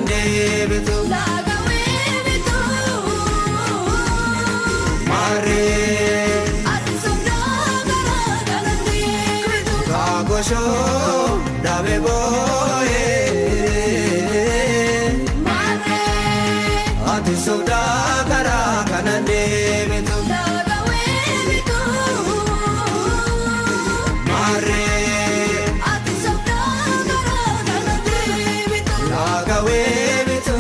kanande bitu lagawe bitu mare ati sobda gara kanande bitu kagosho dabe boye mare ati sobda gara kanande bitu lagawe bitu mare ati sobda gara kanande bitu lagawe bitu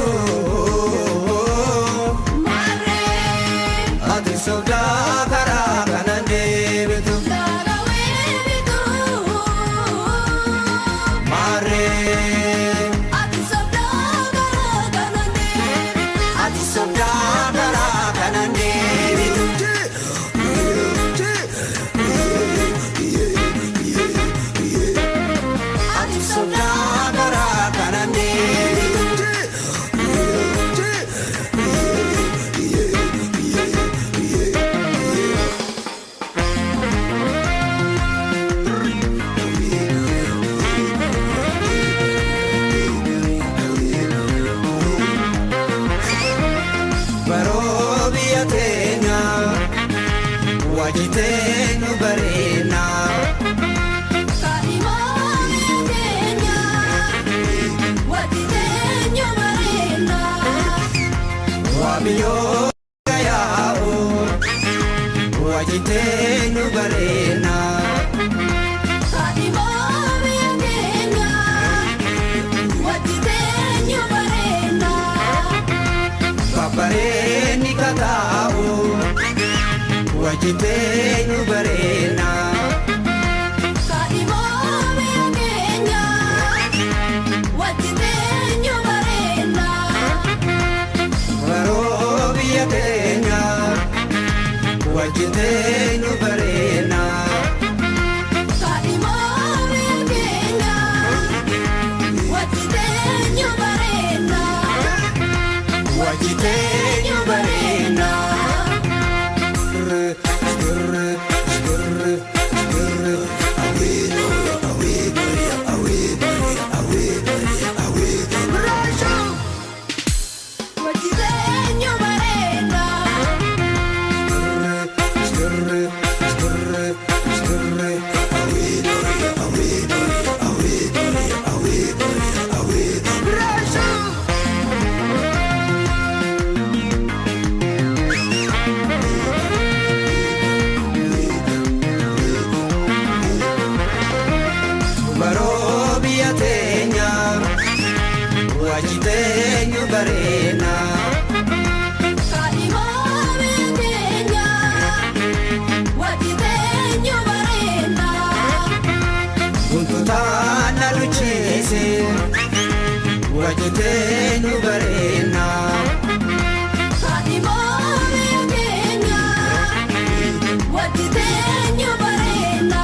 mare ati sobda gara kanande bitu lagawe bitu mare ati sobda gara kanande ati sobda gara kanande bitu ati sobda gara kanande bitu Barobiya tenya wajitenu barena kaimani kenya watitenyo marena wabiyo gayao wajitenu barena kaimani kenya watitenyo marena babareni katao wajitenu barena kaimani kenya watitenyo marena Barobiya tenya wajitenu barena kaimani kenya watitenyo marena wajitenu barena watitenyo marena Barobiya tenya wajitenu barena kaimani kenya watitenyo marena Untutana luchise wajitenu barena kaimani kenya watitenyo marena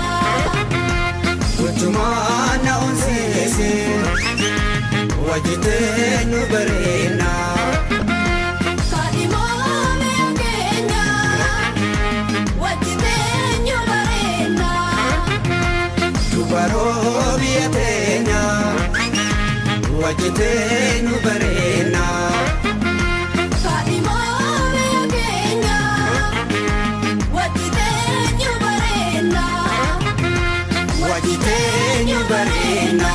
Utumana unsise wajitenu barena kaimani kenya watitenyo marena Barobiya tenya wajitenu barena kaimani kenya watitenyo marena wajitenu barena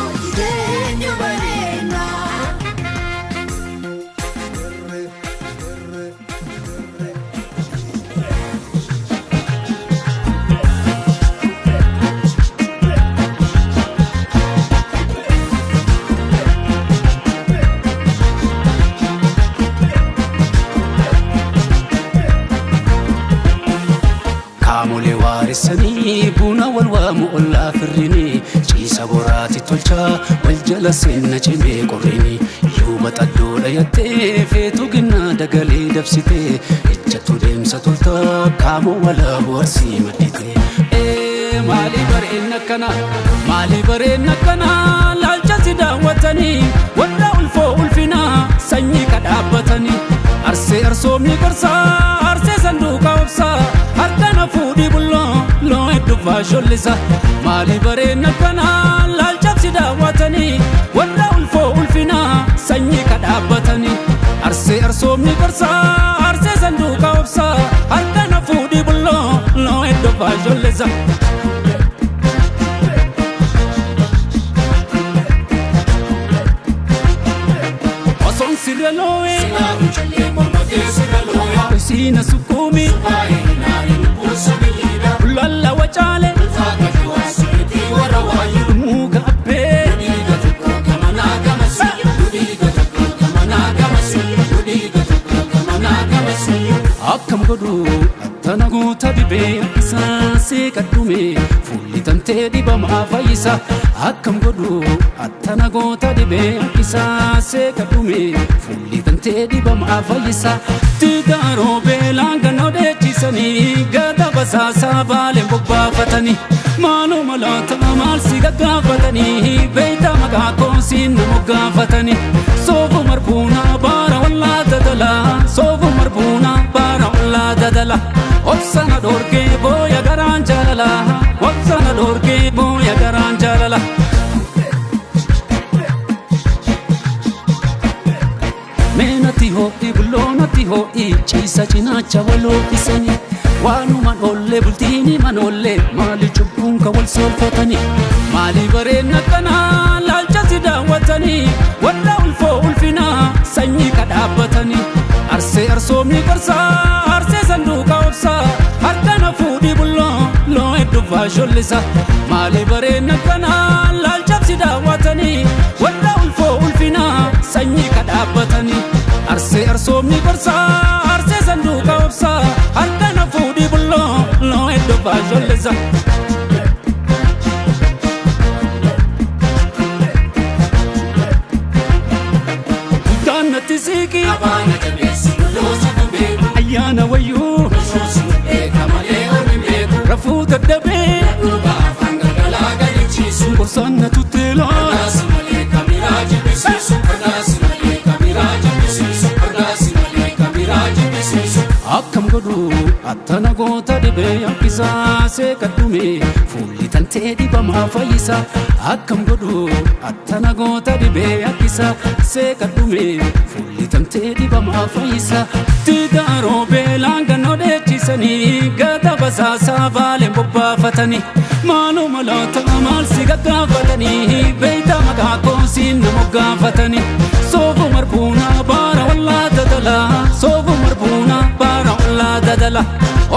watitenyo marena Kaamole waarisanii buna wal waamu ollaa firrini ciisa boraati tolchaa wal jala seenna cimee qorrini yuuba xaddoodha yattee feetu ginnaa dagalee dabsitee ejjattu deemsa toltaa kaamoo walaa boorsii madditee maali bareenna akkana maali bareenna akkana laalchasi daawwatanii walla ulfoo ulfinaa sanyii kadhaabbatanii arsee arsoomni qarsaa shollisa maali bareena kana laalchabsi daawwatanii warra ulfoo ulfina sanyii kadhaabbatanii arsee arsoomni qarsaa arsee sanduuqa obsaa harka na fuudhii bulloo loo eddofaa shollisa osoon sirra loo'ee sina sukumi lalla wachale muga ape akkam godhu attana goota dhibee isaa see kadhume fuulli tantee dhibamaa fayyisa akkam godhu attana goota dhibee isaa see kadhume fuulli tantee dhibamaa fayyisa tidaaroo beelaan gannoo dheechisanii gada basaasaa baaleen bobbaafatanii maaloo malaata maal si gaggaafatanii beeyta maqaa koosiin nama gaafatanii soofu marbuunaa baara wallaa dadalaa soofu marbuunaa baara wallaa dadala obsana dhoorgee booya garaan jaalala obsana dhoorgee booya garaan jaalala meenatti ho'i bulloonatti ho'i ciisa cinaacha waloo isanii waanumaan ollee bultiini manollee maali cubbuun ka wal solfatanii maali bareena kanaa laalchasi daawwatanii warra ulfoo ulfinaa sanyii kadhaabbatanii arsee arsoomni qarsaa arsee sanduuqa obsaa harka na fuudhii bulloo loo eddofaa shollisa maali bareena kanaa laalchasi daawwatanii warra ulfoo ulfinaa sanyii kadhaabbatanii arsee arsoomni qarsaa arsee sanduuqa obsaa harka na fuudhii bulloo loo eddofaa shollisa gaannatti siiki abaana jabeessi loosa dubeeku ayyaana wayyuu loosi beeka malee ormi beeku rafuu daddabee duuba afaan galgalaa galichiisu gorsaanna tutteelaa kanaasi malee kamiraa jibbisiisu kanaasi malee kamiraa jibbisiisu kanaasi malee kamiraa jibbisiisu akkam godhu attana goota dhibee yakkisaa see kadhume fuulli tantee dhibamaa fayyisa akkam godhu attana goota dhibee yakkisaa see kadhume fuulli tantee dhibamaa fayyisa tidaaroo beelaan gannoo dheechisanii gada basaasaa baaleen bobbaafatanii maaloo malaata maal si gaggaafatanii beeyta maqaa koosiin nama gaafatanii soofu marbuunaa baara wallaa dadalaa soofu marbuunaa baara wallaa dadala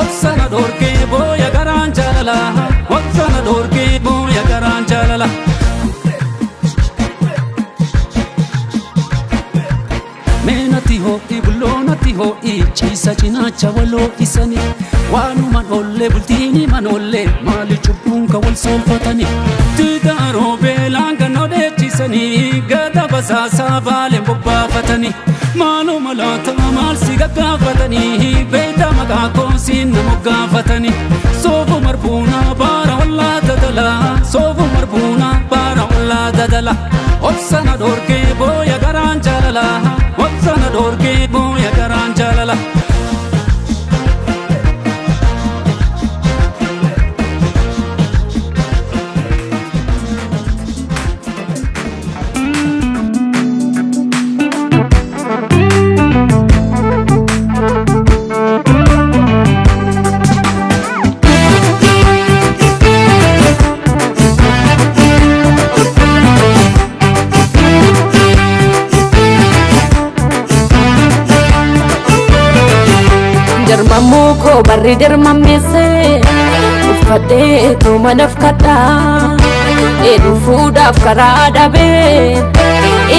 obsana dhoorgee booya garaan jaalala obsana dhoorgee booya garaan jaalala meenatti ho'i bulloonatti ho'i ciisa cinaacha waloo isanii waanumaan ollee bultiini manollee maali cubbuun ka wal solfatanii tidaaroo beelaan gannoo dheechisanii gada basaasaa baaleen bobbaafatanii maaloo malaata maal si gaggaafatanii beeyta maqaa koosiin nama gaafatanii soofu marbuunaa baara wallaa dadalaa soofu marbuunaa baara wallaa dadala obsana dhoorgee booya garaan jaalala obsana dhoorgee booya garaan jaalala Muko barri dermamese ufade to manafkada edu fuudaf karada be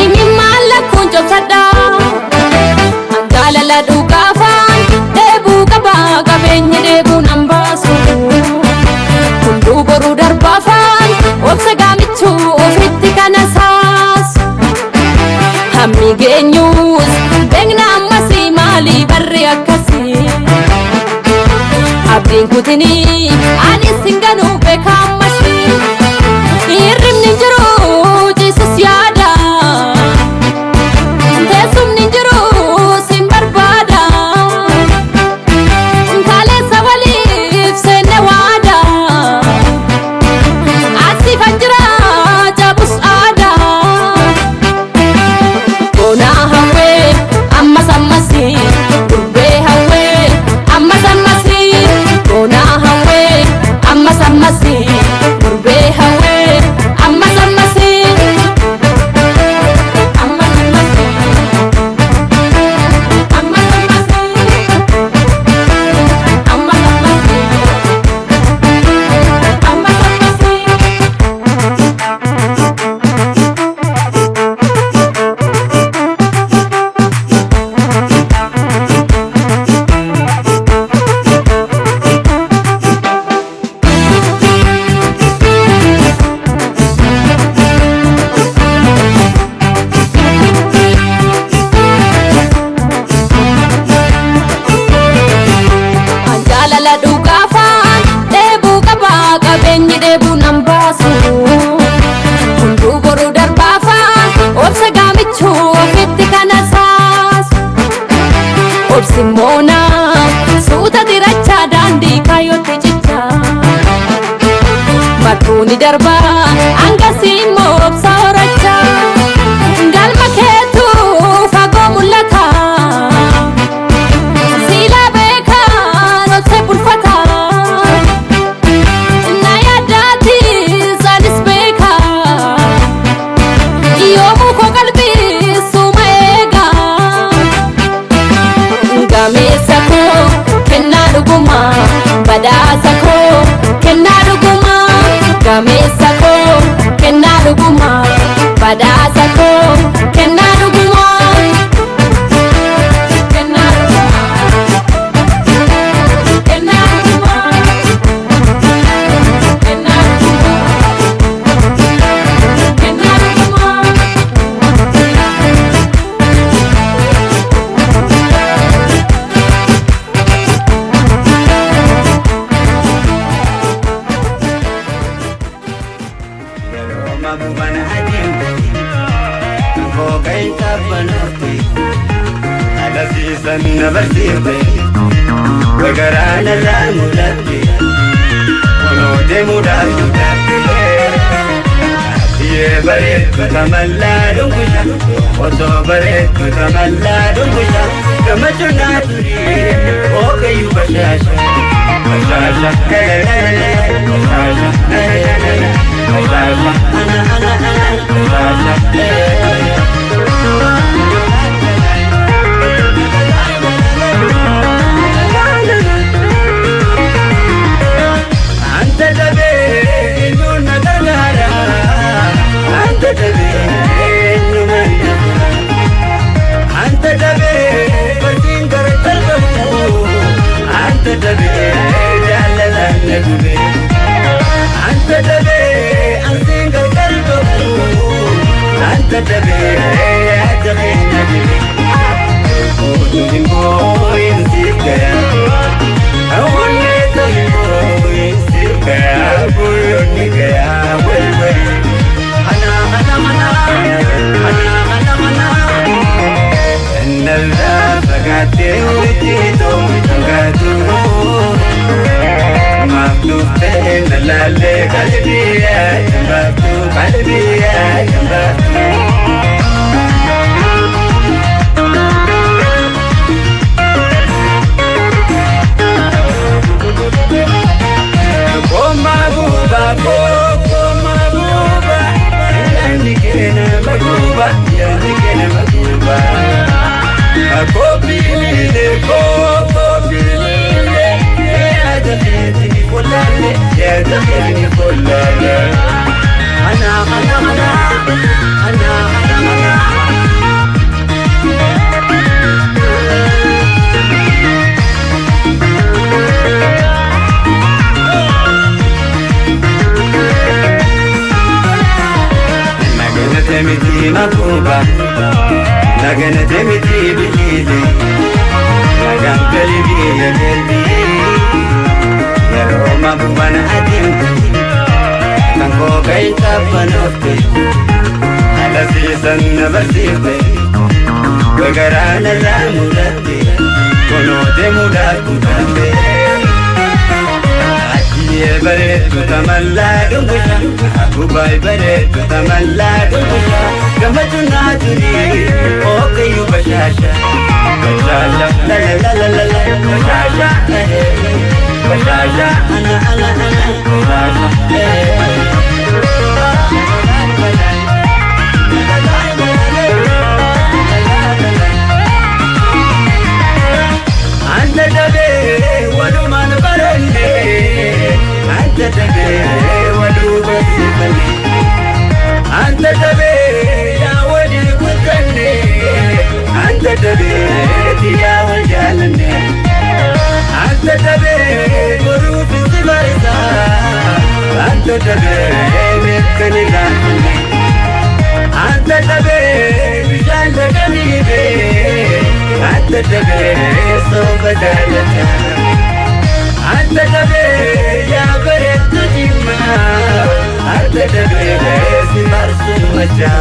inni mala kunjo sada angala la dugafan debu gaba gabenye debu nambasu kundu boru darbafan obsa gamichu ofitti kanasas hammi genyus begna masi mali barri akasi abdin kutini ani singanu bekamashi irrim ninjuru Jesus yada tesum ninjuru simbarbada kale sawali sene wada darba angasi mobsa oracha galma ketu fago mulata sila beka no se pulfata na yadati zalis beka yomu ko qalbi sumaega gamesa ko kenna duguma badasa ko kenna duguma gamesa ko kenna duguma badasa ko kenna duguma kenna duguma kenna duguma kenna duguma Mabubana adim ko kain tabanoti ala season never sirte wagarana la mudati ono de mudati ye bare kamalla dungusha oto bare kamalla dungusha kamachuna turi o kayu bashasha bashasha Nagana temiti bihidi nagam kalbi ya kalbi ya Roma bubana adim tango kain tapanote ala season never sirte wagarana la mudati kono de mudatu tambe ye bare tamalla dungusha abubai bare tamalla dungusha gamachuna turi o kayu bashasha bashasha la la la la la bashasha bashasha ana bashasha anta dabe wadu man barande anta dabe wadu basifani anta dabe ya wadi kutanne anta dabe ya wajalne anta dabe guru bismarisa anta dabe mekani ganne anta dabe bijan daganibe anta dabe so badalata anta dabe ya baret jima anta dabe simarsu maja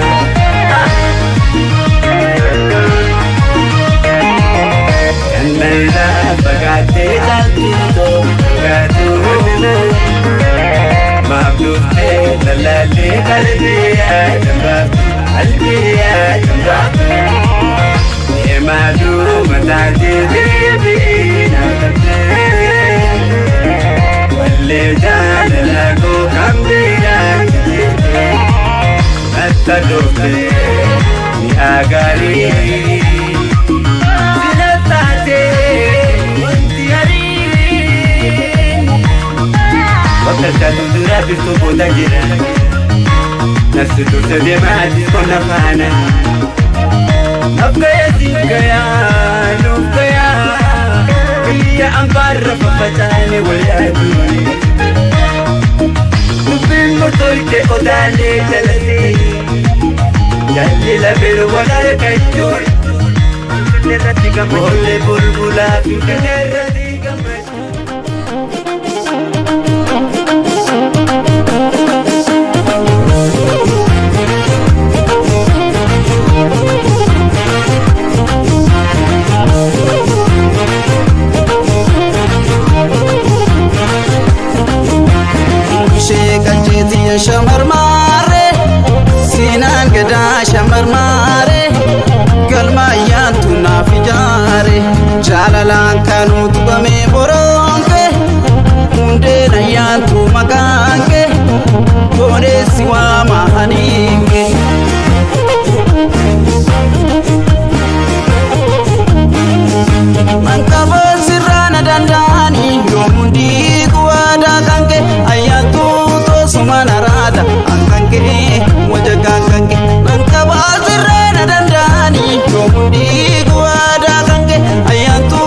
kanna bagate tanto gatu mabdute قلبي يا جنبك قلبي يا جنبك ما دوم تعديلي بينا واللي جال لكو كم بينا التدوبي يا قاري سلطاتي وانت يرين وقت تدورا بيستوبو تجينا نفس ترتدي ما تكون فانا نبقى يا نبقى اللي أنبر ففتاني والأدوني نبين مرتولك قدالي جلسي جلي لبير ولا كجور نتاتي كمولي بلبلا في كنيرتي كمولي شمر ماري سينان قدا شمر ماري قلما يانتو نافي جاري جالالان كانوا تبامي برونكي مندينا يانتو مكانكي كوني سوا مهانيكي من كبر سرانا دنداني يومندي كوادا كانكي أياتو sumana rada ankanke wajaga kanke nanka bazirena dandani yomundi gwada kanke ayantu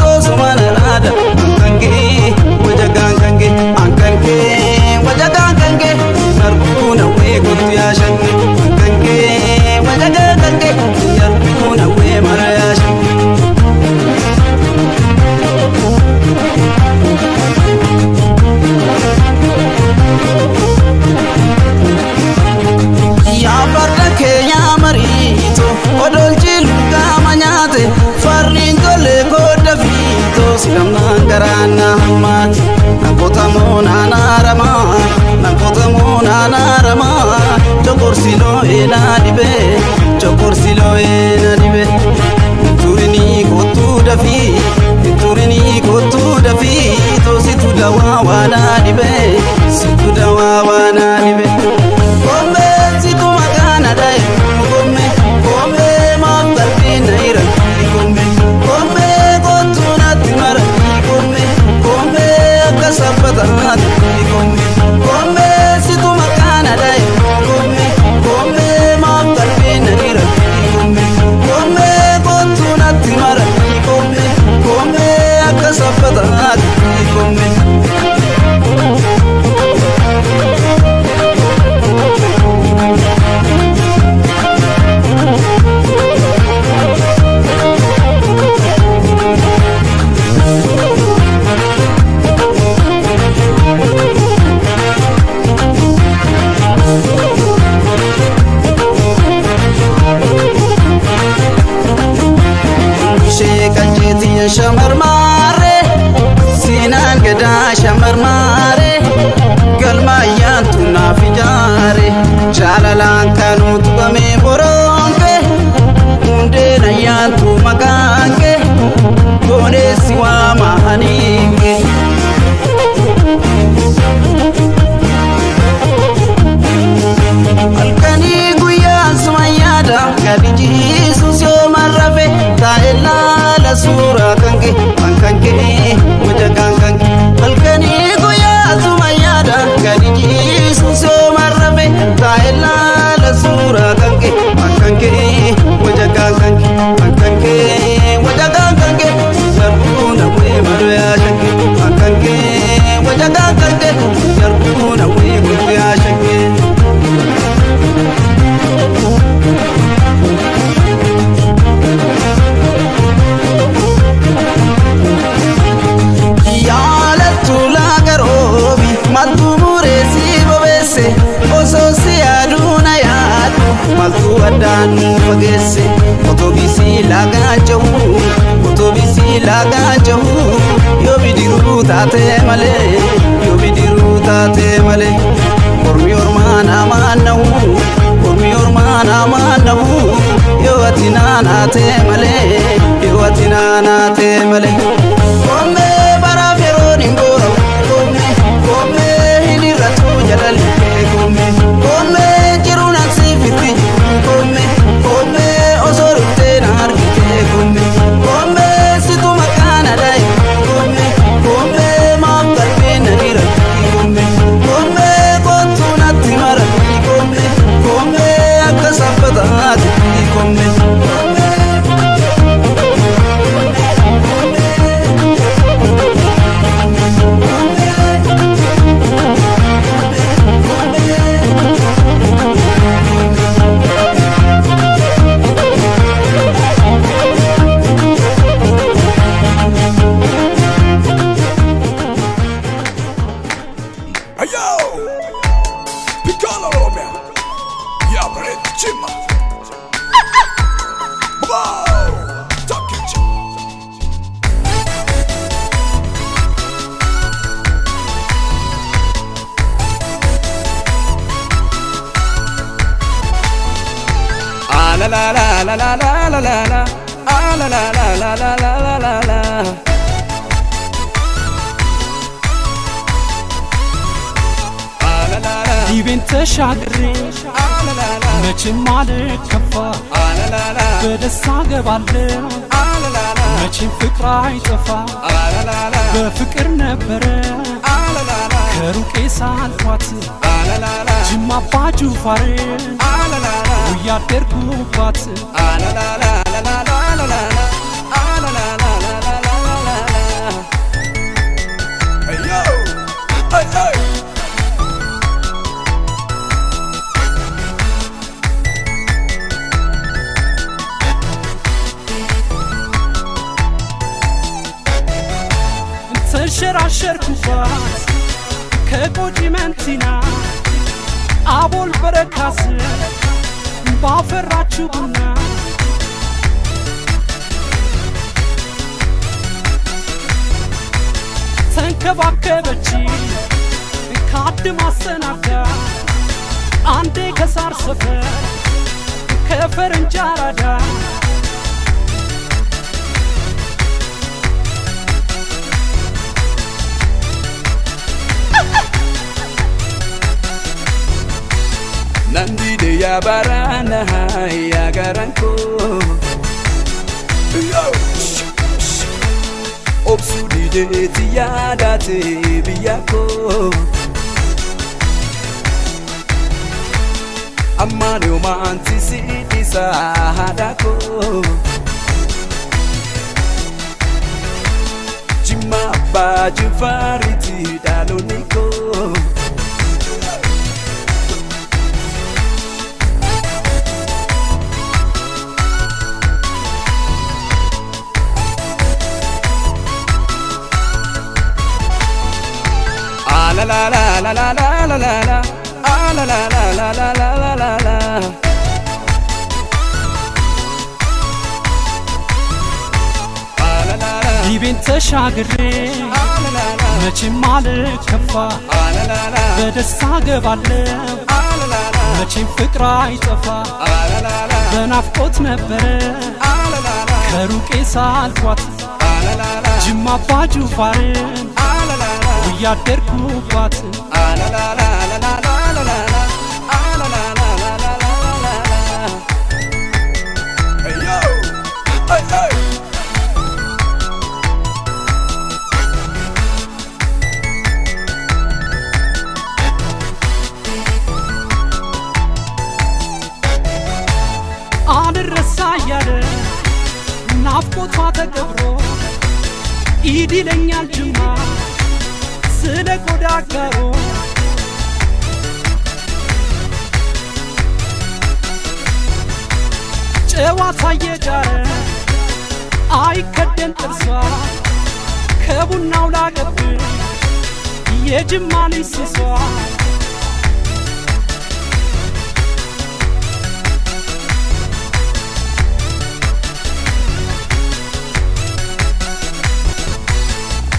to sumana rada ankanke wajaga kanke narkuna we guntu ya shanke ankanke wajaga kanke narkuna we maraya shanke Sinamnan garana hamat nakotamona narama chokor silo ena dibe turini kotu dafi to situ dawa wana dibe kombe situ magana dai kombe maftarbi naira kombe sabatat kombe situ makana dai kombe maftar binira kombe kontuna timara kombe akasabatat kombe شمر ماري سينان قدا شمر ماري قلما يانتو نافي جاري جالالان كانوا تبامي برونكي مندينا يانتو مكانكي كوني سوا مهانيكي الكني قيان سميادا كالي جيسوس يوم الرفي تايلا sura kanke wajagan kanke alkani goya zumayada kadiji suso marrafe taela la sura kanke wajagan kanke yarbuna we maruya shanke wajagan kanke yarbuna we maruya shanke maltu adan magese otobisi laga jahu yo bidiru tate male kormi ormana manna naate malee hiwati naate malee Kome baraaf yeroon hin boora'u Kome hinirratu jalali Kome jiruun ansiifitti Kome osoo dhuftee na argite Kome situ maqaan adaayi Kome maaf qalbii na dhiiratti Kome kottu natti marati Kome akka sabbataati Kome la la la la la la la la la la la la la la la la ዲቤን ተሻግሬ መቼም አልከፋ በደስታ ገባለሁ መቼም ፍቅር አይጠፋ በፍቅር ነበረ ከሩቄ ሳልኳት ጅማ አባ ጅፋር ያደርኩባት ተንሸራሸርኩባት ከቆጂ መንቲና አቦል በረካስ ባፈራችሁ ቡና ተንከባከበች ካድ ማሰናዳ አንዴ ከሳር ሰፈር ከፈረንጅ አራዳ Nandide ya barana ya garanko Obsudide tiyadate biyako Amane omanti sidisa hadako Jima baju fariti daloniko la la la la la la la la la la la la la la la la la ዲቤን ተሻግሬ መቼም አልከፋ በደስታ ገባለሁ መቼም ፍቅር አይጠፋ በናፍቆት ነበረ ከሩቄ ሳልኳት ጅማ አባ ጅፋርን ያደርኩባት አልረሳ እያለ ናፍቆቷ ተቀብሮ ኢድ ይለኛል ጅማ ስለ ቆዳ አጋሮ ጨዋታ እየጃረ አይከደን ጥርሷ ከቡናው ላቀብ የጅማ ልጅ ስሷ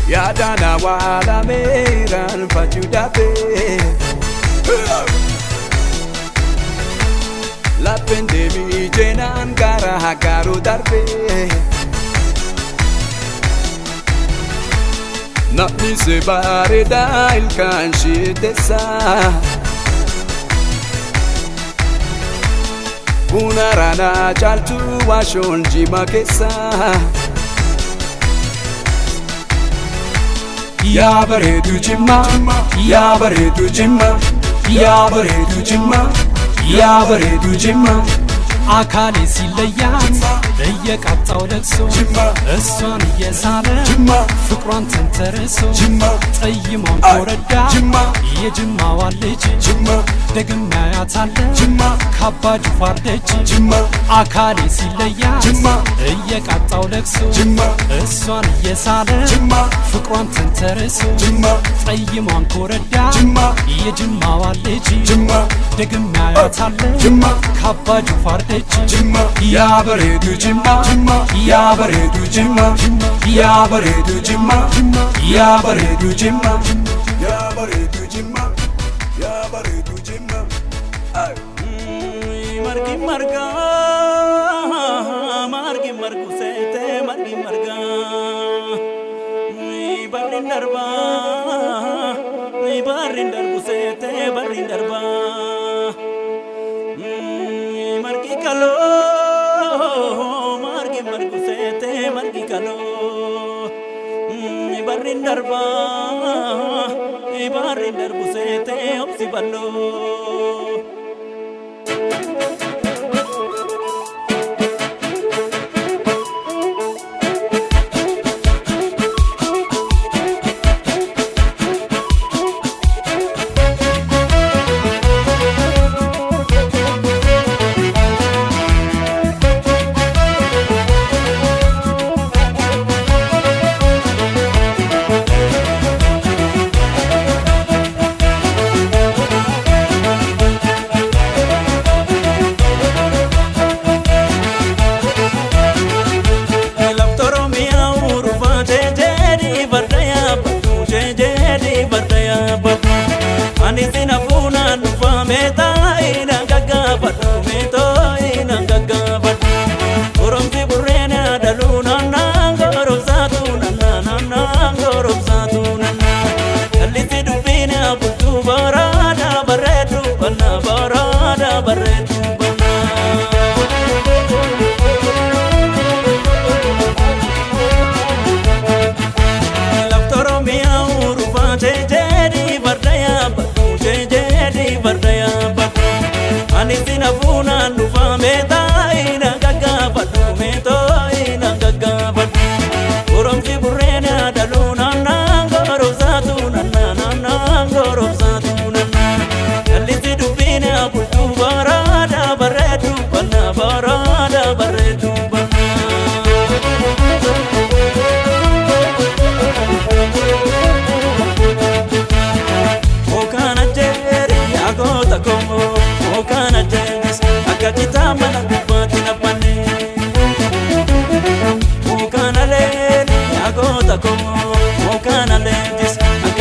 Yadana wala meran fajudabe lapheen deebii jeenaan gaara hagaaruu darbe namni se bareedaa ilkaan shiddeessa buna raanaa caaltu waashoon jima keessa yaa bareedu jimma yaa bareedu jimma yaa bareedu jimma yaa bareedu jimma አካሌ ሲለያት በየቃጣው ለቅሶ እሷን እየሳለ ፍቅሯን ተንተርሶ ጠይሟን ኮረዳ የጅማዋን ልጅ ደግም ያያታለ ካባ ጅፋር ደጅ አካሌ ሲለያት እየቃጣው ለቅሶ እሷን እየሳለ ፍቅሯን ተንተርሶ ጠይሟን ኮረዳ የጅማዋን ልጅ ደግም ያያታለ ካባ ጅፋር ደጅ yaa bareedu jimma yaa bareedu jimma yaa bareedu jimma yaa bareedu jimma yaa bareedu jimma yaa bareedu jimma margi marga margi margu sete margi marga barrin darba barrin darbu sete barrin darba margi kalo margi margu sete margi kalo barrin darba barrin darbu sete obsi ballo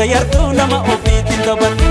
yartuu nama ofiitiin qabannu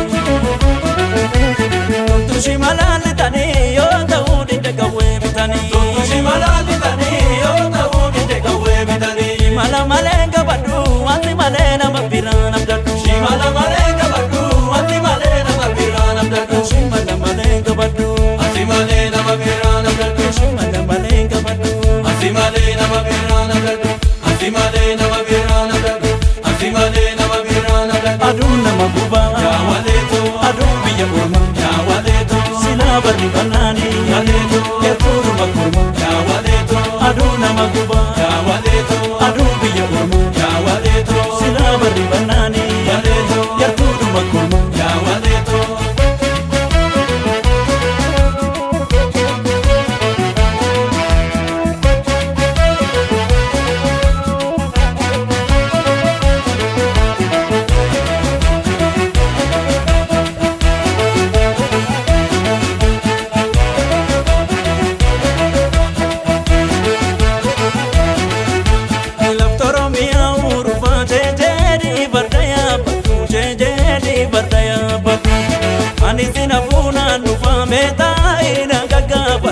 tontu shimalaalli tanii yoo ta'uu dide qawwee bitanii tontu shimalaalli tanii yoo ta'uu dide qawwee bitanii shimala malee qabadhu wanti malee nama biraan abdadhu shimala malee qabadhu wanti malee nama biraan abdadhu shimala malee qabadhu wanti malee nama biraan abdadhu shimala malee qabadhu wanti malee nama biraan abdadhu wanti malee nama biraan abdadhu wanti malee nama biraan abdadhu aduun nama gubaa yaa waleeto aduun biyya morma yaa waleeto silaa barri bannaani waleeto yertuuduma kurma yaa waleeto aduun nama gubaa yaa waleeto aduun biyya morma yaa waleeto silaa barri bannaani waleeto yertuuduma kurma yaa waleeto Ani sinafuna nufa meta ina gagaba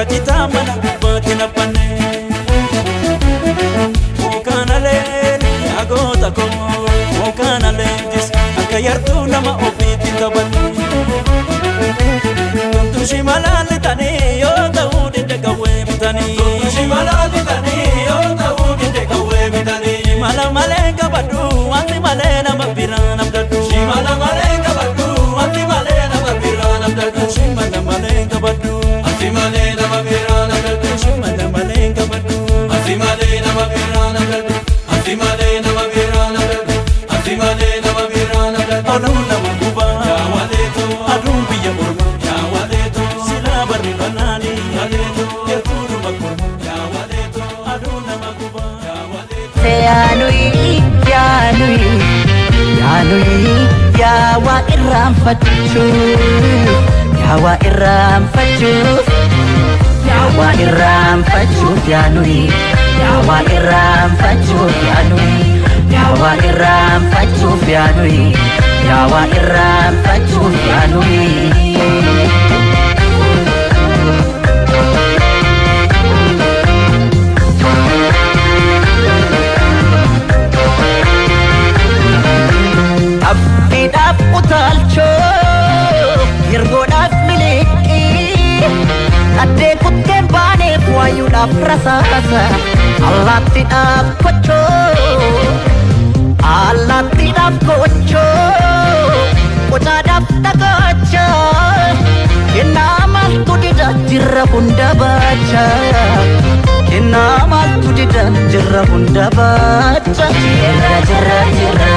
akka citaa mana gubbaatti naphanne mukaan aleen yaa goota koo mukaan aleenjis akka yartuu nama ofiitti taphanne tuntushi malaalitanii yoo ta'uu didde qawwee bitanii tuntushi malaalitanii yoo ta'uu didde qawwee bitanii mala malee qabadhu wanti malee nama biraa namdadhu mala malee qabadhu wanti malee nama biraa namdadhu mala malee qabadhu wanti malee nama biraa namdadhu mala malee qabadhu wanti malee nama biraa namdadhu wanti malee nama biraa namdadhu wanti malee nama biraa namdadhu oduu nama gubaa yaa waleeto aduu biyya mormaa yaa waleeto silaa barri banaani waleeto yertuu makorma yaa waleeto aduu nama gubaa yaa waleeto Yaanui Yawa irraanfachu Yawa irraanfachu Yawa irraanfachu Yaanui Yawa irraanfachu Yaanui Yawa irraanfachu Yaanui Yawa irraanfachu Yaanui Abdiidhaaf utaalchoo yergoodhaaf miliqii dhaddee kutteen baaneef waayuudhaaf rasaasa allaattiidhaaf kochoo qocaadhaaf dhagacha kennaa maaltu dida jirra hunda baacha kennaa maaltu dida jirra hunda baacha jirra jirra jirra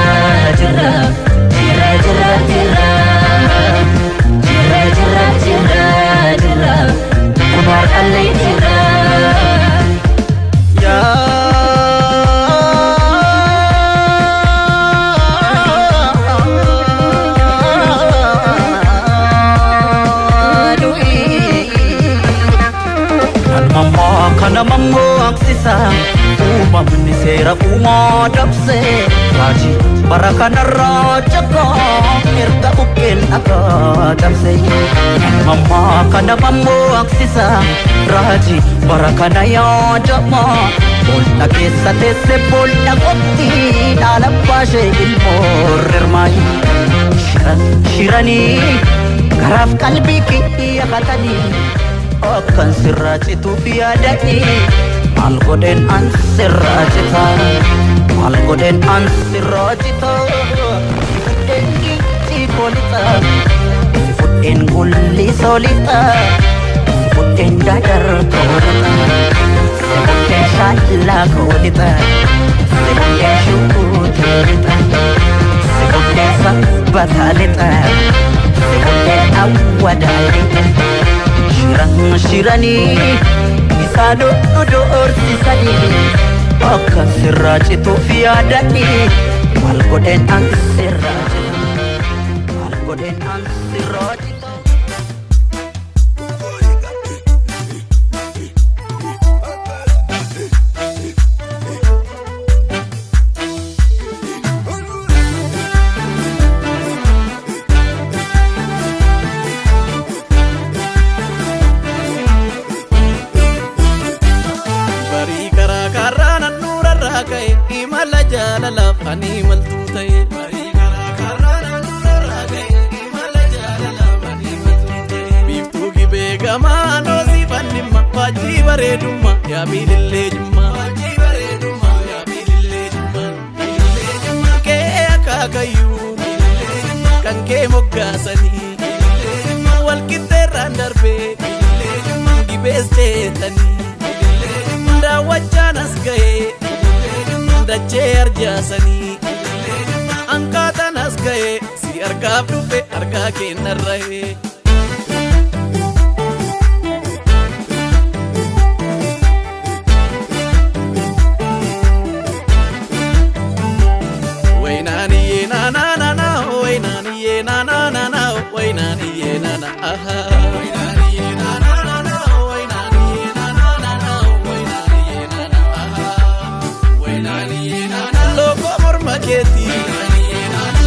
jirra jirra jirra jirra jirra jirra jirra jirra kunar allee jirra kana mammoo aksisa uumamni seera uumaa dabse raajii bara kanarraa jagaa erga buqqeen dhagaa dabse mammaa kana mammoo aksisa raajii bara kana yaadamaa boolda keessa teesse boolda qotti dhaala baashee ilmoo rirmaayi shiranii garaaf qalbii kiyya katanii akkan sirraa cituuf yaadanii maal godheen an sirraa citaa maal godheen an sirraa citaa si fudheen giicii koolixaa si fudheen gulli soolixaa si fudheen dadar koolixaa si fudheen shaallaa koolixaa si fudheen shukuuteelixaa si fudheen sabbataalixaa si fudheen awwadaalixaa shiranii isaan doorsisanii akka sirraa cituuf yaadanii maal godheen an sirraa citu maal godheen an sirraa citu ani maltuu ta'e marii karaa karraa nurraa ga'e imala jaalalaaf ani maltuu ta'e biiftuu gibee gamaa noosii fannimma waajjii bareedummaa yaa biilillee jimmaa waajjii bareedummaa yaa biilillee jimmaa kee akaakayyuu kan kee moggaasanii walqixxeerraan darbee gibees teetanii daawwachaan as ga'ee dachee arjaasanii ankaatan as ga'ee si argaaf dhufe argaa kennarra'ee waynaaniyee naanaanana waynaaniyee naanaanana waynaaniyee naana aha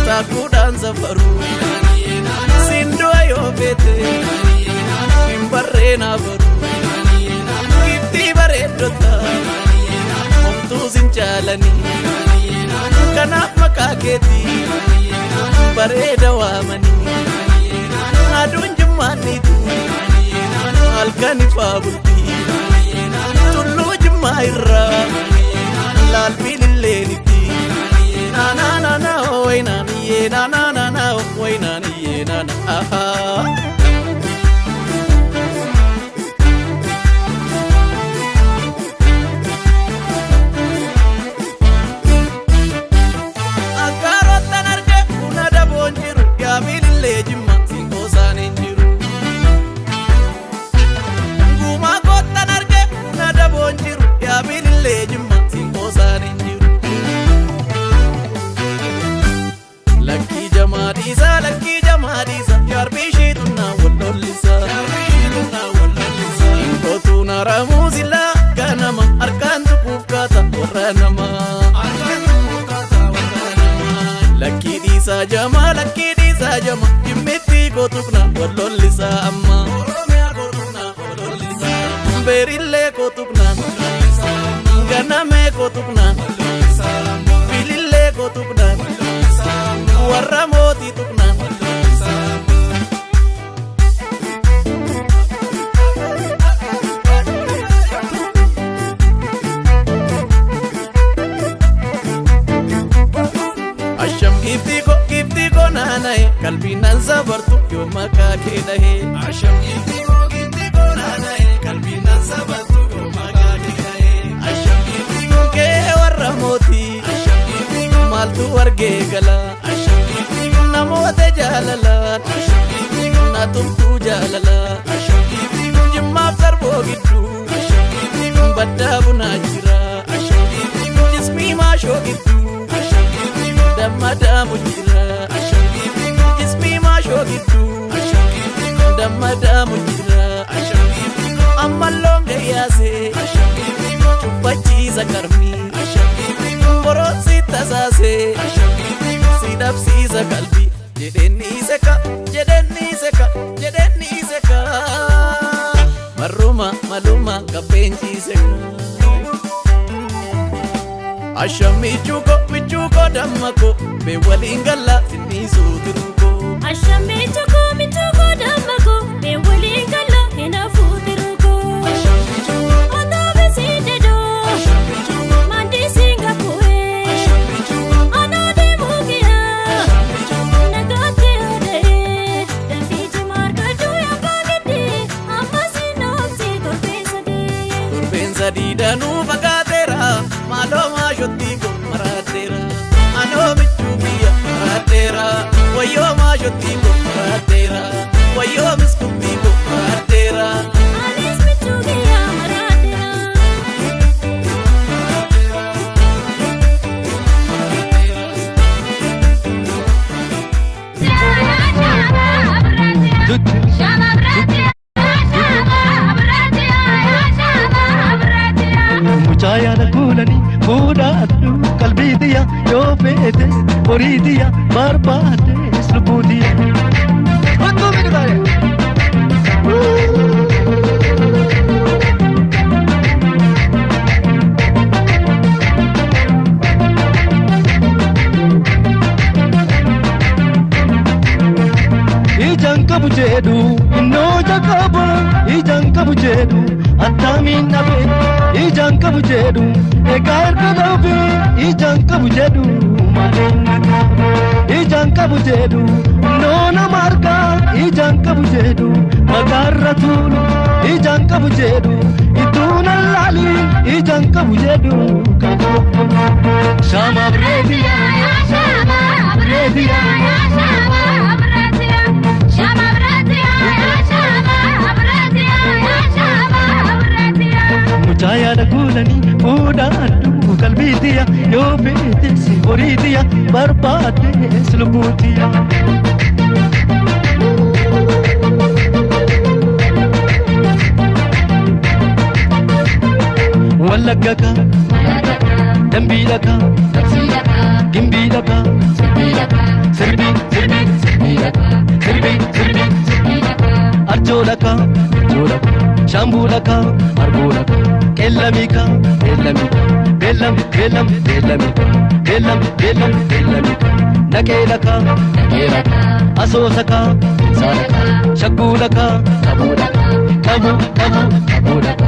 takuudhaan safaru sindoo yoo feete hin barree naafaru sin jaalani kanaaf maqaa keetii bareeda waamani aduun jimmaaniitu halkan ifaa bultii tulluu jimmaa irraa laalbiin illeeniti naanaanana waynaaniyee naanaanana waynaaniyee naana Lucky Jamadisa, your bishit na wallolisa. Inkotu na ramuzilla, ganama arkantu kufkata waranama. Lucky Disa Jama, jimmiti kotukna wallolisa amma. Berille kotukna, ganame kotukna, bilille kotukna. Warra moti tukna Asham gifti ko nanae kalbinan sabartu yo maka ke dahe Asham gifti ko nanae kalbinan sabartu yo maka ke dahe Asham gifti ko ke warra moti Asham gifti ko maltu warge gala namoota jaalalaan na tumtuu jaalala jimmaaf darboo gidduu baddaa bunaa jira jismii maashoo gidduu damma daamu jira jismii maashoo gidduu damma daamu jira ammalloon gayyaasee cubbachiisa karmii boroonsi tasaasee sidabsiisa qalbii jedheenni seka maluma qabbeenchi seka Asham michuko dammako be waliin galla sinniisuu tiruko Asham michuko dammako be waliin galla hinaafuu tiruko Otaabe siidedo mandi singa kuhe Anaade mugiya nagate ode Dalfiji margadu yakagiti amma sinopsi Torbensa diidanu fagaatera maaloo maashotti ko maraatera Anoo michuubiya maraatera wayyoo maashotti ko maraatera wayyoo miskutti ko maraatera Anis michuubiya maraatera Mucaya da kulani buda adu kalbi diya yo fete ori diya barbade slubu diya Handu minu gare Ijanka bujedu inno jakaba ijanka bujedu atamin nabe ijanka bujedu egar kadabi ijanka bujedu malenna ijanka bujedu nona marka ijanka bujedu magarratulu ijanka bujedu ituna lali ijanka bujedu shama bredia Mucaya da kulani buda adu kalbi diya yo fete ori diya barbade slubu diya Wallagaka dambilaka gimbilaka sirbi arjolaka shambulaka arbulaka Beellamika, beellamika, beellamika, beellamika. Nageelaka, asoosaka, shagguulaka, qabu, qabuudaka.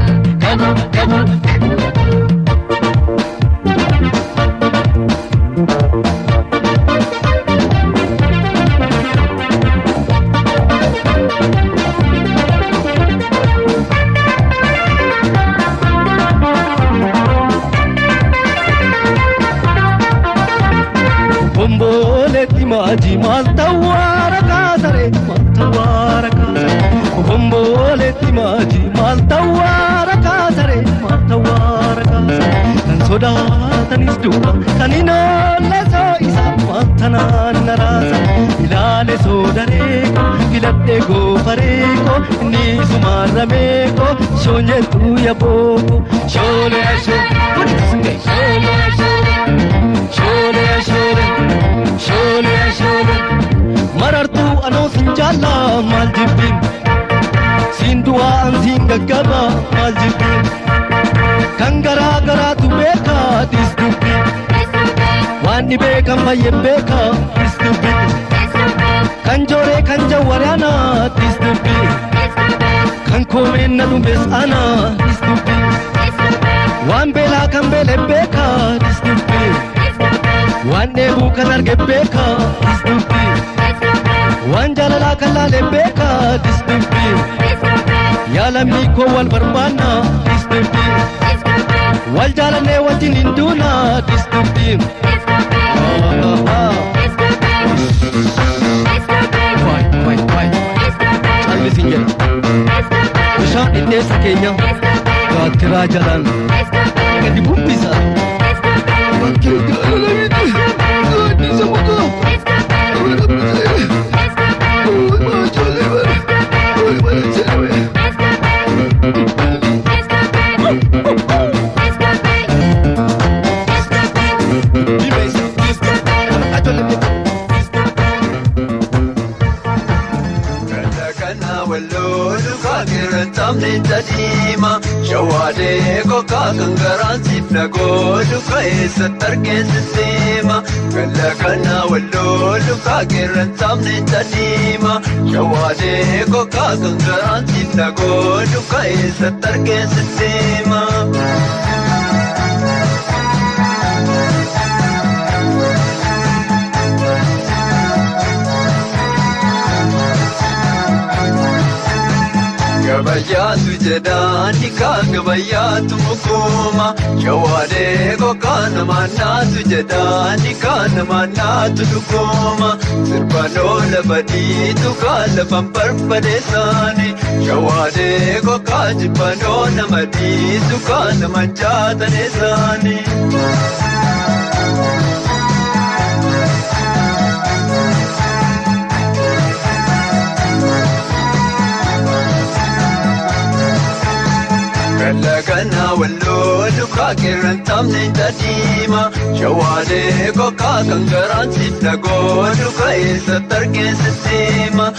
Bomboletti maaji maltawara kaasare maltawara kaasare Bomboletti maaji maltawara kaasare maltawara kaasare Kan sodaatanis duuba kan hinoolle soo isa maltanaan naraasa Ilaale soodareeko filadhe goofareeko inni sumaarrameeko shoonyeetu yabooko Shoole ashoo shoole ashoo Shole, shole, marartu ano sinjala maljibin, sindua anzinga gaba maljibin, kangara gara tu beka disdubin, wani beka maye beka disdubin, kanjore kanja warana disdubin, kankome na lumbes ana disdubin, wan bela kambele beka disdubin. One day who can I get beka, this will be. One jalala kalale beka, this will be. Yala miko wal barbana, this will be. Wal jalane watin induna, this will be. Fine. I'm missing you. Ushan inne sakenya, God kira jalan. Kadi bumpisa. Shawade ko kakangaran sifna go duka esa tarke sistema Kalla kana wallo duka kiran samne tadima Shawade ko kakangaran sifna go duka esa tarke sistema Gabayatu jedani ka gabayatu mukuma Shawade ko kana manatu jedani kana manatu dukuma Sirbano labadi tu kala pampar padesani Shawade ko kajipano namadi tu kana manjata nesani Kana wallo duka kiran tamne tadima Shawade ko kakangaran sifna go duka isa tarke sistema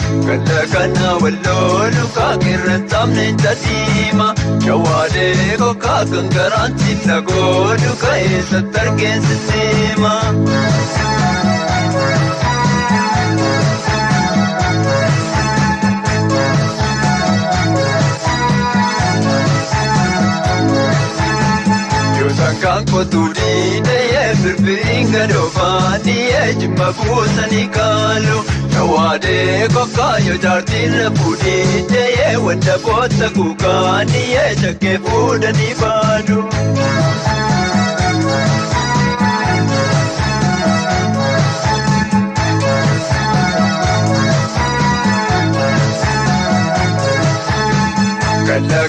Kana wallo duka kiran tamne tadima Shawade ko kakangaran sifna go duka isa tarke sistema Kanko turi deye birbiringa dofani ejma busani kalu Shawade ko kayo jartin pudi deye wanda bota kukani ejake budani badu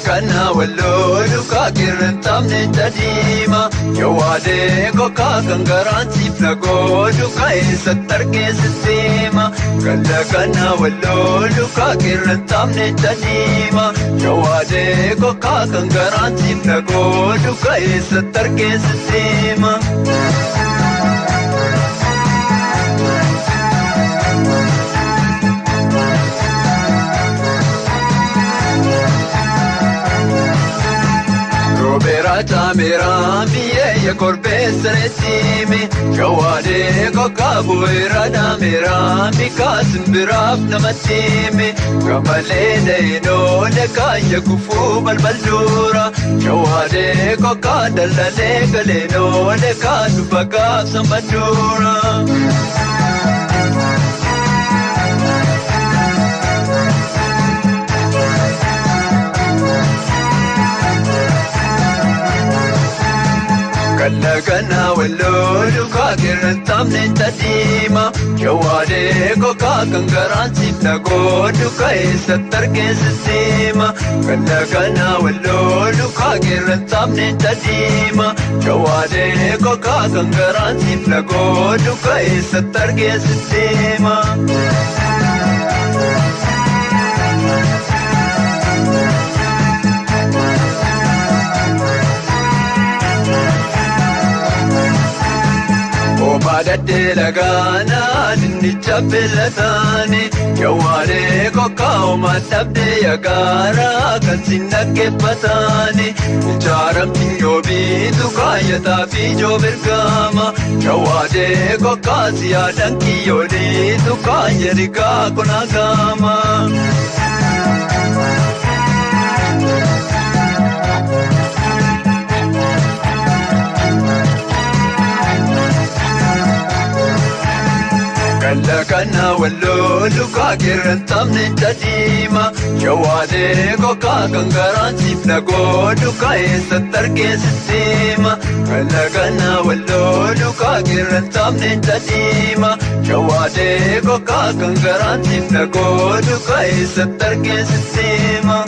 Kana wallo duka kiran tamne tadima Shawade ko kakangaran sifna go duka isa tarke sistema Kana wallo duka kiran tamne tadima Shawade ko kakangaran sifna go duka isa tarke sistema tamera miye korbe sretimi Jawade kokabu irada mera mikasim biraf namatimi Kamale deino lekaya kufu balbalura Jawade kokadalale galeno lekadu bagaf samadura Kana wallo ka kiran tamne tadima Jawade ko ka kangaran sipna go duka sattar ke sistema Kana wallo ka kiran tamne tadima Jawade ko ka kangaran sipna go duka sattar ke sistema Badate lagana dinni chapelatani Jawale kokao matabde yagara kansinna ke patani Charam yobi dukaya tafi jo bergama Jawale kokasi adanki yodi dukaya rika konagama Kana wallo luka kiran tamne tadima Jawade koka kangaran sipna go duka sattar ke sistema Kana wallo luka kiran tamne tadima Jawade koka kangaran sipna go duka sattar ke sistema